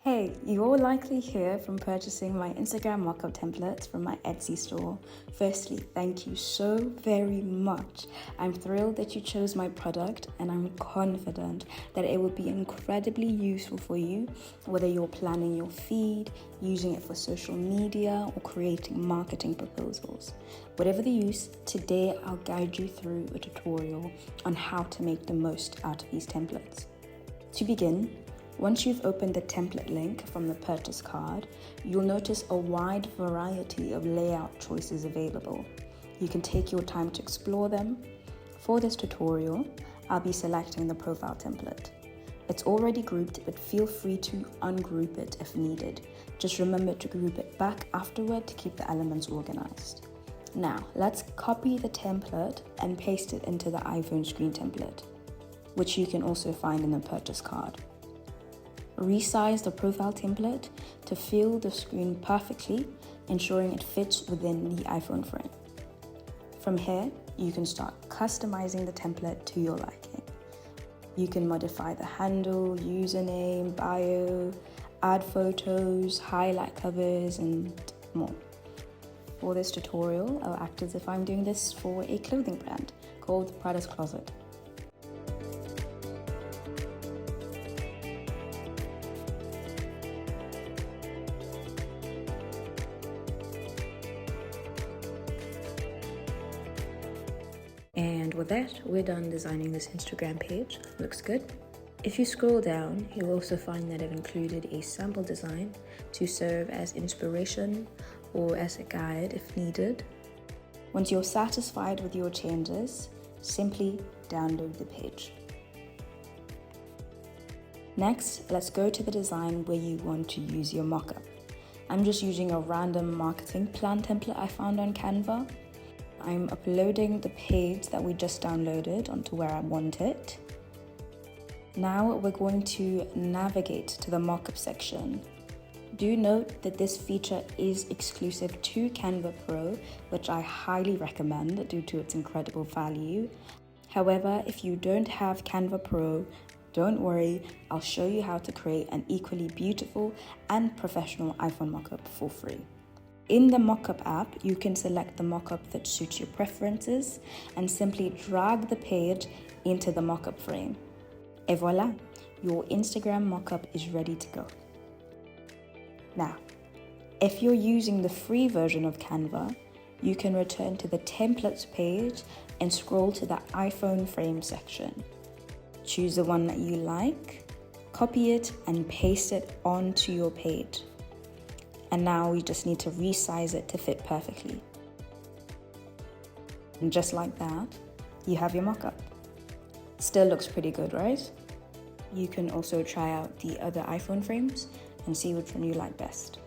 Hey, you're likely here from purchasing my Instagram mockup templates from my Etsy store. Firstly, thank you so very much. I'm thrilled that you chose my product and I'm confident that it will be incredibly useful for you, whether you're planning your feed, using it for social media, or creating marketing proposals. Whatever the use, today I'll guide you through a tutorial on how to make the most out of these templates. To begin, once you've opened the template link from the purchase card, you'll notice a wide variety of layout choices available. You can take your time to explore them. For this tutorial, I'll be selecting the profile template. It's already grouped, but feel free to ungroup it if needed. Just remember to group it back afterward to keep the elements organized. Now, let's copy the template and paste it into the iPhone screen template, which you can also find in the purchase card. Resize the profile template to fill the screen perfectly, ensuring it fits within the iPhone frame. From here, you can start customizing the template to your liking. You can modify the handle, username, bio, add photos, highlight covers, and more. For this tutorial, I'll act as if I'm doing this for a clothing brand called Prada's Closet. And with that, we're done designing this Instagram page. Looks good. If you scroll down, you'll also find that I've included a sample design to serve as inspiration or as a guide if needed. Once you're satisfied with your changes, simply download the page. Next, let's go to the design where you want to use your mockup. I'm just using a random marketing plan template I found on Canva. I'm uploading the page that we just downloaded onto where I want it. Now we're going to navigate to the mockup section. Do note that this feature is exclusive to Canva Pro, which I highly recommend due to its incredible value. However, if you don't have Canva Pro, don't worry, I'll show you how to create an equally beautiful and professional iPhone mockup for free. In the Mockup app, you can select the mockup that suits your preferences and simply drag the page into the mockup frame. Et voila, your Instagram mockup is ready to go. Now, if you're using the free version of Canva, you can return to the templates page and scroll to the iPhone frame section. Choose the one that you like, copy it and paste it onto your page. And now we just need to resize it to fit perfectly. And just like that, you have your mockup. Still looks pretty good, right? You can also try out the other iPhone frames and see which one you like best.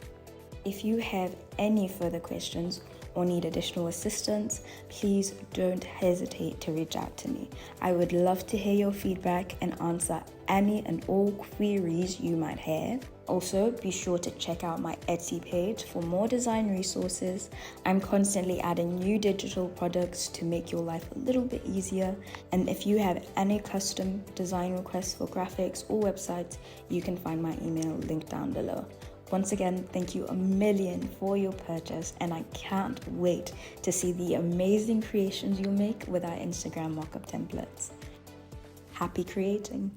If you have any further questions or need additional assistance, please don't hesitate to reach out to me. I would love to hear your feedback and answer any and all queries you might have. Also, be sure to check out my Etsy page for more design resources. I'm constantly adding new digital products to make your life a little bit easier. And if you have any custom design requests for graphics or websites, you can find my email linked down below. Once again, thank you a million for your purchase, and I can't wait to see the amazing creations you'll make with our Instagram mockup templates. Happy creating!